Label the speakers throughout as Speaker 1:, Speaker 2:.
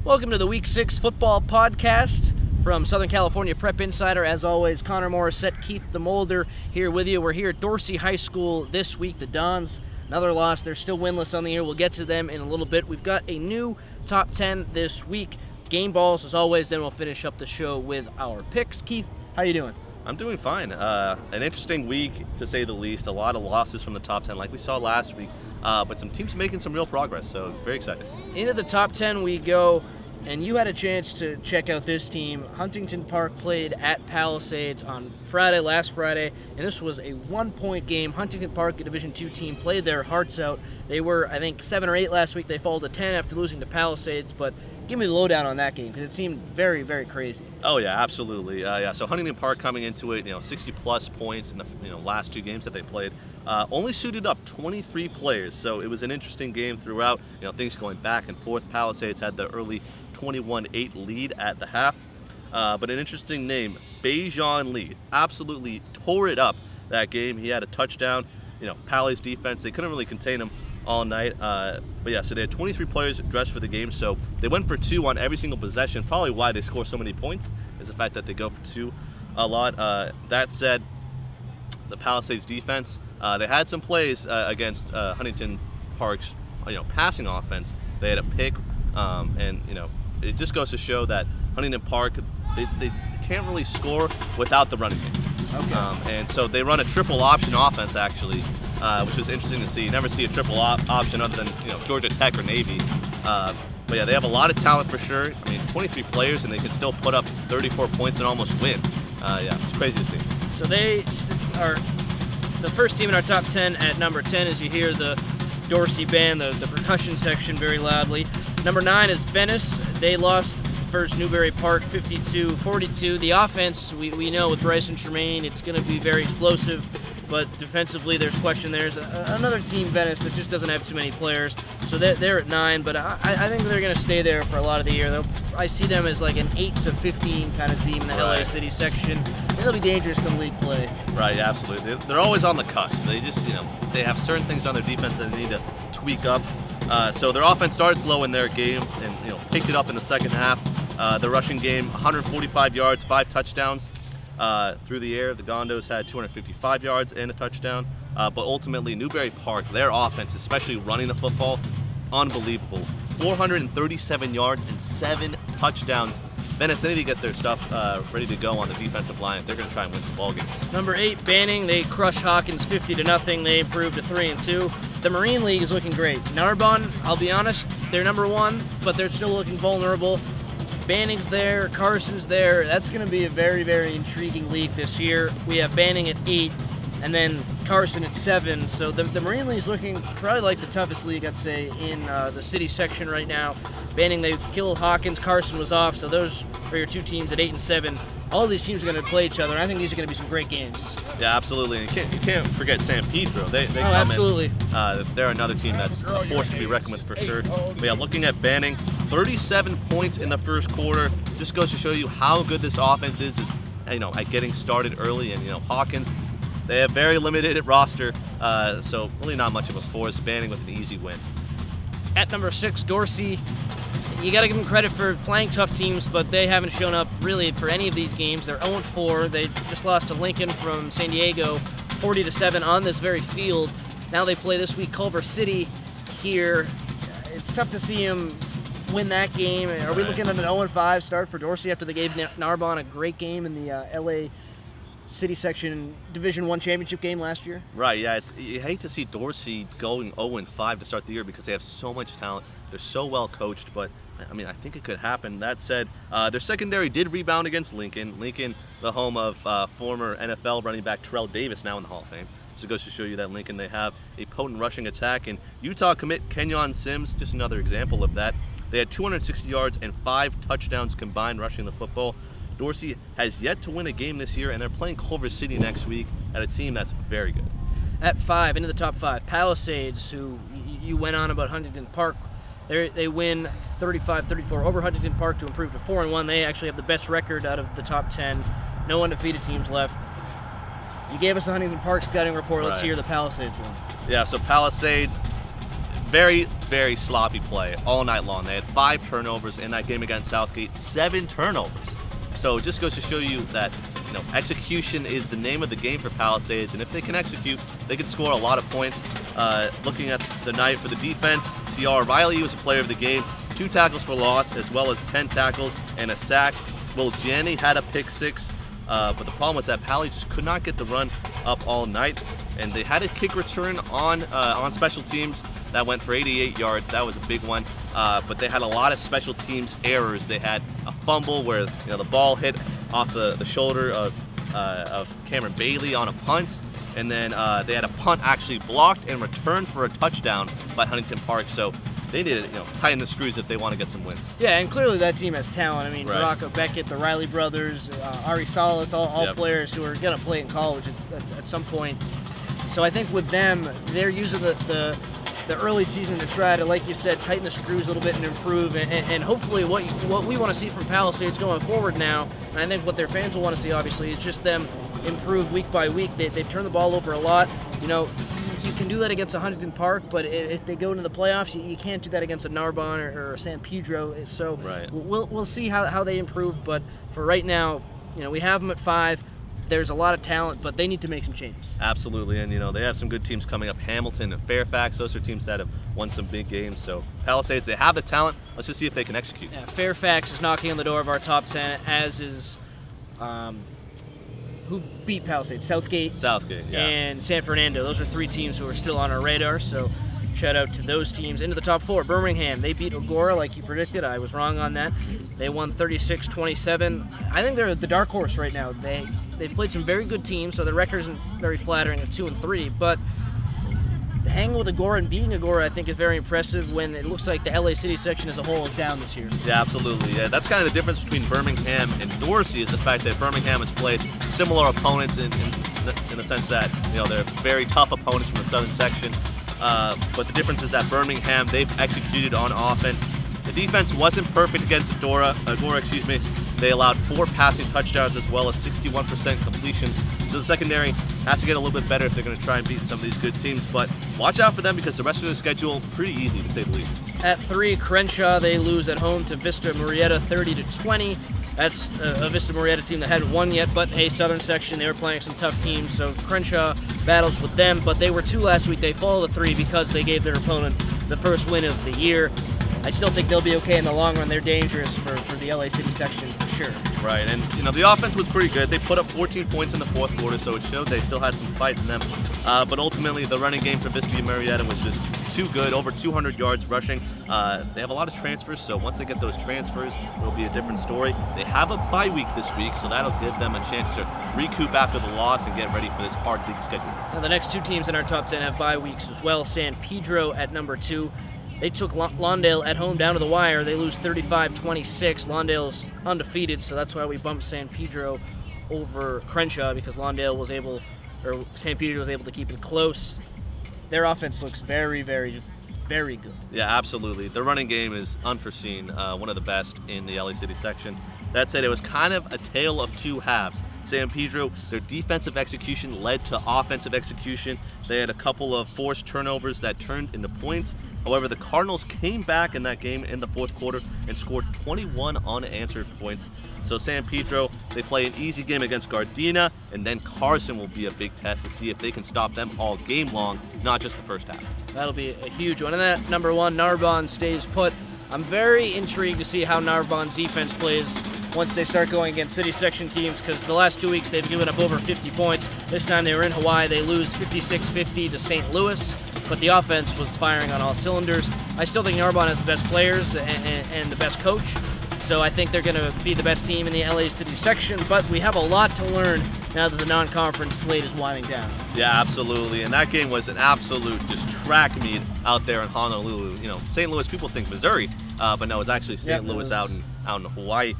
Speaker 1: Welcome to the Week 6 football podcast from Southern California Prep Insider. As always, Connor Morissette, Keith DeMolder here with you. We're here at Dorsey High School this week. The Dons, another loss. They're still winless on the year. We'll get to them in a little bit. We've got a new top 10 this week. Game balls, as always. Then we'll finish up the show with our picks. Keith, how you doing?
Speaker 2: I'm doing fine. An interesting week, to say the least. A lot of losses from the top 10 like we saw last week, but some teams making some real progress, so very excited.
Speaker 1: Into the top 10 we go, and you had a chance to check out this team. Huntington Park played at Palisades on last Friday, and this was a 1-point game. Huntington Park, a Division II team, played their hearts out. They were, I think, 7 or 8 last week. They fell to 10 after losing to Palisades, but give me the lowdown on that game because it seemed very, very crazy.
Speaker 2: Oh yeah, absolutely. So Huntington Park coming into it, 60-plus points in the last 2 games that they played. Only suited up 23 players, so it was an interesting game throughout. Things going back and forth. Palisades had the early 21-8 lead at the half, but an interesting name, Bejon Lee, absolutely tore it up that game. He had a touchdown. Pally's defense, they couldn't really contain him all night, but yeah, so they had 23 players dressed for the game, so they went for 2 on every single possession. Probably why they score so many points is the fact that they go for 2 a lot. That said, the Palisades defense, they had some plays against Huntington Park's passing offense. They had a pick, and it just goes to show that Huntington Park, they can't really score without the running game.
Speaker 1: Okay.
Speaker 2: And so they run a triple option offense, actually, which was interesting to see. You never see a triple option other than Georgia Tech or Navy. But yeah, they have a lot of talent for sure. 23 players, and they can still put up 34 points and almost win. Yeah, it's crazy to see.
Speaker 1: So they are the first team in our top 10 at number 10, as you hear the Dorsey band, the percussion section very loudly. Number 9 is Venice. They lost first Newberry Park 52-42. The offense, we know with Bryson Tremaine, it's going to be very explosive, but defensively there's question. There's another team, Venice, that just doesn't have too many players, so they're at 9, but I think they're going to stay there for a lot of the year. I see them as like an 8-15 kind of team in the LA City section, and they'll be dangerous come league play.
Speaker 2: Right, yeah, absolutely. They're always on the cusp. They just, they have certain things on their defense that they need to tweak up. So their offense started slow in their game and picked it up in the second half. The rushing game, 145 yards, 5 touchdowns through the air. The Gondos had 255 yards and a touchdown. But ultimately, Newberry Park, their offense, especially running the football, unbelievable. 437 yards and 7 touchdowns. Venice, they need to get their stuff ready to go on the defensive line if they're going to try and win some ball games.
Speaker 1: Number 8, Banning. They crushed Hawkins 50-0. They improved to 3-2. The Marine League is looking great. Narbonne, I'll be honest, they're number 1, but they're still looking vulnerable. Banning's there, Carson's there. That's going to be a very, very intriguing league this year. We have Banning at 8, and then Carson at 7. So the Marine League is looking probably like the toughest league, I'd say, in the city section right now. Banning, they killed Hawkins. Carson was off, so those are your 2 teams at 8 and 7. All of these teams are going to play each other. I think these are going to be some great games.
Speaker 2: Yeah, absolutely. And you can't forget San Pedro. They come
Speaker 1: absolutely.
Speaker 2: In. They're another team that's a force to be reckoned with for sure. But yeah, looking at Banning, 37 points in the first quarter. Just goes to show you how good this offense is at getting started early. And Hawkins, they have very limited roster, so really not much of a force. Banning with an easy win.
Speaker 1: At number 6, Dorsey. You got to give them credit for playing tough teams, but they haven't shown up really for any of these games. They're 0-4. They just lost to Lincoln from San Diego 40-7 on this very field. Now they play this week Culver City here. It's tough to see them win that game. Are we looking at an 0-5 start for Dorsey after they gave Narbonne a great game in the LA City Section Division I championship game last year?
Speaker 2: Right, yeah. You hate to see Dorsey going 0-5 to start the year because they have so much talent. They're so well coached, but I think it could happen. That said, their secondary did rebound against Lincoln. Lincoln, the home of former NFL running back Terrell Davis, now in the Hall of Fame. So it goes to show you that Lincoln, they have a potent rushing attack. And Utah commit Kenyon Sims, just another example of that. They had 260 yards and 5 touchdowns combined rushing the football. Dorsey has yet to win a game this year, and they're playing Culver City next week at a team that's very good.
Speaker 1: At 5, into the top 5, Palisades, who you went on about Huntington Park. They win 35-34 over Huntington Park to improve to 4-1. They actually have the best record out of the top 10. No undefeated teams left. You gave us the Huntington Park scouting report. Let's hear the Palisades one.
Speaker 2: Yeah, so Palisades, very, very sloppy play all night long. They had 5 turnovers in that game against Southgate, 7 turnovers. So it just goes to show you that execution is the name of the game for Palisades, and if they can execute, they can score a lot of points. Looking at the night for the defense, C.R. Riley was a player of the game, 2 tackles for loss, as well as 10 tackles and a sack. Will Janney had a pick 6, but the problem was that Pally just could not get the run up all night, and they had a kick return on special teams that went for 88 yards. That was a big one, but they had a lot of special teams errors. They had a fumble where the ball hit off the shoulder of Cameron Bailey on a punt, and then they had a punt actually blocked and returned for a touchdown by Huntington Park. So they need to tighten the screws if they want to get some wins.
Speaker 1: Yeah, and clearly that team has talent. I mean,
Speaker 2: Right.
Speaker 1: Rocco Beckett, the Riley brothers, Ari Salas, all
Speaker 2: Yep.
Speaker 1: players who are going to play in college at some point. So I think with them, they're using the early season to try to, like you said, tighten the screws a little bit and improve. And hopefully what we want to see from Palisades going forward now, and I think what their fans will want to see, obviously, is just them improve week by week. They've turned the ball over a lot. You can do that against a Huntington Park, but if they go into the playoffs, you can't do that against a Narbonne or San Pedro. So
Speaker 2: Right.
Speaker 1: we'll see how they improve. But for right now, we have them at 5. There's a lot of talent, but they need to make some changes.
Speaker 2: Absolutely, and they have some good teams coming up. Hamilton and Fairfax, those are teams that have won some big games. So Palisades, they have the talent. Let's just see if they can execute.
Speaker 1: Yeah, Fairfax is knocking on the door of our top 10, as is who beat Palisades? Southgate
Speaker 2: Yeah.
Speaker 1: and San Fernando. Those are 3 teams who are still on our radar, so shout out to those teams. Into the top 4, Birmingham. They beat Agora like you predicted. I was wrong on that. They won 36-27. I think they're the dark horse right now. They've played some very good teams, so the record isn't very flattering at 2-3, but hanging with Agora and beating Agora, I think, is very impressive when it looks like the LA City section as a whole is down this year.
Speaker 2: Yeah, absolutely. Yeah, that's kind of the difference between Birmingham and Dorsey, is the fact that Birmingham has played similar opponents in the sense that they're very tough opponents from the southern section. But the difference is that Birmingham, they've executed on offense. The defense wasn't perfect against Agora. They allowed 4 passing touchdowns as well as 61% completion. So the secondary has to get a little bit better if they're going to try and beat some of these good teams. But watch out for them because the rest of the schedule pretty easy to say the least.
Speaker 1: At 3, Crenshaw, they lose at home to Vista Murrieta 30-20. That's a Vista Murrieta team that hadn't won yet, but hey, Southern Section, they were playing some tough teams, so Crenshaw battles with them, but they were 2 last week. They fall to 3 because they gave their opponent the first win of the year. I still think they'll be okay in the long run. They're dangerous for the LA City section for sure.
Speaker 2: Right, and the offense was pretty good. They put up 14 points in the 4th quarter, so it showed they still had some fight in them. But ultimately, the running game for Vista Murrieta was just too good, over 200 yards rushing. They have a lot of transfers, so once they get those transfers, it'll be a different story. They have a bye week this week, so that'll give them a chance to recoup after the loss and get ready for this hard league schedule.
Speaker 1: Now, the next 2 teams in our top 10 have bye weeks as well. San Pedro at number 2. They took Lawndale at home down to the wire. They lose 35-26. Lawndale's undefeated, so that's why we bumped San Pedro over Crenshaw, because San Pedro was able to keep it close. Their offense looks very, very, very good.
Speaker 2: Yeah, absolutely. The running game is unforeseen, one of the best in the LA City section. That said, it was kind of a tale of 2 halves. San Pedro, their defensive execution led to offensive execution. They had a couple of forced turnovers that turned into points. However, the Cardinals came back in that game in the 4th quarter and scored 21 unanswered points. So San Pedro, they play an easy game against Gardena, and then Carson will be a big test to see if they can stop them all game long, not just the first half.
Speaker 1: That'll be a huge one. And that number 1, Narbonne stays put. I'm very intrigued to see how Narbonne's defense plays once they start going against city section teams, because the last 2 weeks they've given up over 50 points. This time they were in Hawaii. They lose 56-50 to St. Louis, but the offense was firing on all cylinders. I still think Narbonne has the best players and the best coach, so I think they're going to be the best team in the LA City section, but we have a lot to learn now that the non-conference slate is winding down.
Speaker 2: Yeah, absolutely. And that game was an absolute just track meet out there in Honolulu. St. Louis, people think Missouri, but no, it's actually St. Louis out in Hawaii.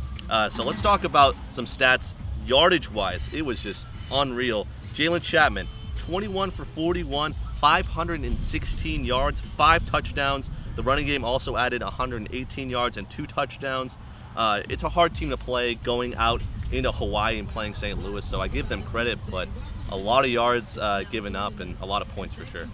Speaker 2: So let's talk about some stats yardage-wise. It was just unreal. Jalen Chapman, 21 for 41, 516 yards, 5 touchdowns. The running game also added 118 yards and 2 touchdowns. It's a hard team to play going out into Hawaii and playing St. Louis, so I give them credit, but a lot of yards given up and a lot of points for sure.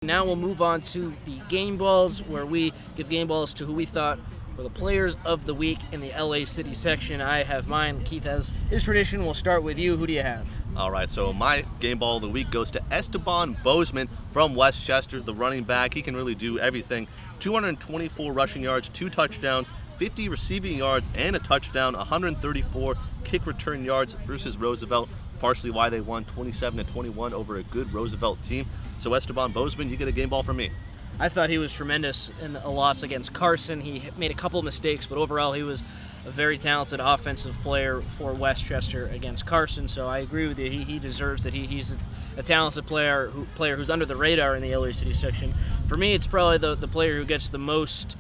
Speaker 1: Now we'll move on to the game balls, where we give game balls to who we thought were the players of the week in the LA City section. I have mine. Keith has his tradition. We'll start with you. Who do you have?
Speaker 2: All right, so my game ball of the week goes to Esteban Bozeman from Westchester, the running back. He can really do everything. 224 rushing yards, 2 touchdowns, 50 receiving yards, and a touchdown, 134 kick return yards versus Roosevelt. Partially why they won 27-21 over a good Roosevelt team. So Esteban Bozeman, you get a game ball from me.
Speaker 1: I thought he was tremendous in a loss against Carson. He made a couple of mistakes, but overall he was a very talented offensive player for Westchester against Carson. So I agree with you. He deserves that. He's a talented player who's under the radar in the LA City section. For me, it's probably the player who gets the most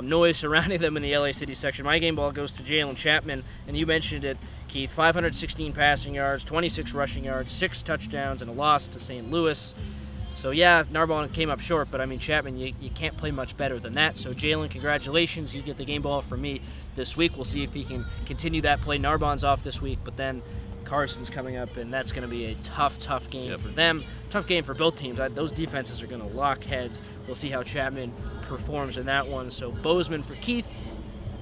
Speaker 1: noise surrounding them in the LA City section. My game ball goes to Jalen Chapman, and you mentioned it, Keith. 516 passing yards, 26 rushing yards, 6 touchdowns, and a loss to St. Louis. So yeah, Narbonne came up short, but I mean, Chapman, you can't play much better than that. So Jalen, congratulations. You get the game ball from me this week. We'll see if he can continue that play. Narbonne's off this week, but then Carson's coming up, and that's going to be a tough game for them. Tough game for both teams. Those defenses are going to lock heads. We'll see how Chapman performs in that one. So Bozeman for Keith,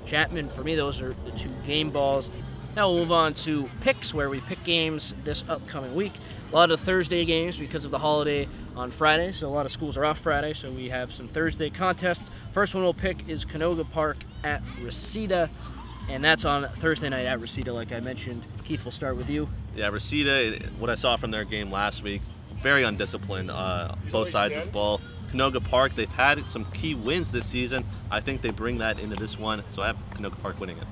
Speaker 1: Chapman for me. Those are the 2 game balls. Now we'll move on to picks, where we pick games this upcoming week. A lot of Thursday games because of the holiday on Friday, so a lot of schools are off Friday, so we have some Thursday contests. First one we'll pick is Canoga Park at Reseda, and that's on Thursday night at Reseda, like I mentioned. Keith, we'll start with you.
Speaker 2: Yeah, Reseda, what I saw from their game last week, very undisciplined, both sides of the ball. Canoga Park, they've had some key wins this season. I think they bring that into this one, so I have Canoga Park winning it.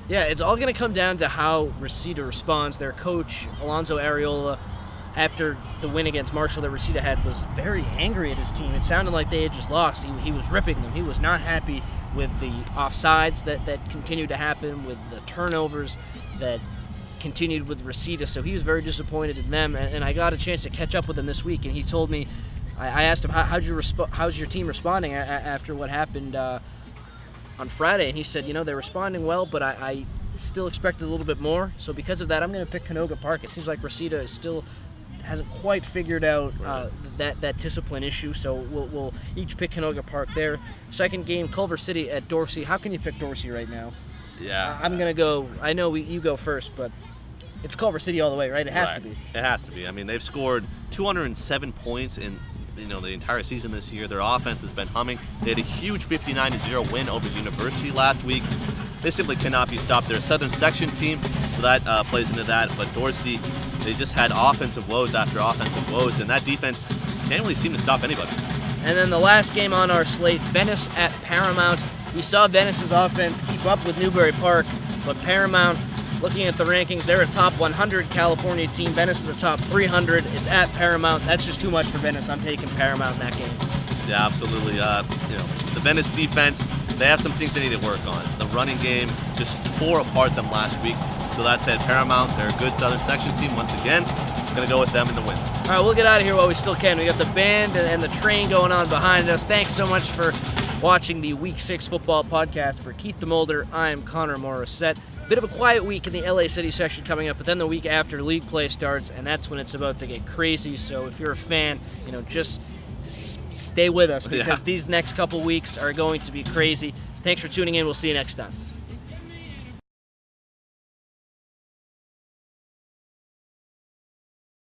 Speaker 1: Yeah, it's all going to come down to how Reseda responds. Their coach, Alonzo Areola, after the win against Marshall that Reseda had, was very angry at his team. It sounded like they had just lost. He was ripping them. He was not happy with the offsides that continued to happen, with the turnovers that continued with Reseda. So he was very disappointed in them, and I got a chance to catch up with him this week, and he told me, I asked him, how's your team responding after what happened on Friday, and he said, they're responding well, but I still expected a little bit more. So because of that, I'm going to pick Canoga Park. It seems like Reseda still hasn't quite figured out that discipline issue, so we'll each pick Canoga Park there. Second game, Culver City at Dorsey. How can you pick Dorsey right now?
Speaker 2: Yeah.
Speaker 1: I'm going to go, I know you go first, but it's Culver City all the way, right? It has to be.
Speaker 2: It has to be. I mean, they've scored 207 points in the entire season this year. Their offense has been humming. They had a huge 59-0 win over University last week. They simply cannot be stopped. They're a Southern Section team, so that plays into that. But Dorsey, they just had offensive woes after offensive woes, and that defense can't really seem to stop anybody.
Speaker 1: And then the last game on our slate, Venice at Paramount. We saw Venice's offense keep up with Newbury Park, but Paramount, looking at the rankings, they're a top 100 California team. Venice is a top 300. It's at Paramount. That's just too much for Venice. I'm taking Paramount in that game.
Speaker 2: Yeah, absolutely. The Venice defense, they have some things they need to work on. The running game just tore apart them last week. So that said, Paramount, they're a good Southern Section team once again. I'm going to go with them in the win.
Speaker 1: All right, we'll get out of here while we still can. We got the band and the train going on behind us. Thanks so much for watching the Week 6 football podcast. For Keith DeMolder, I'm Connor Morissette. Bit of a quiet week in the LA City section coming up, but then the week after league play starts, and that's when it's about to get crazy. So if you're a fan, just stay with us, because these next couple weeks are going to be crazy. Thanks for tuning in. We'll see you next time.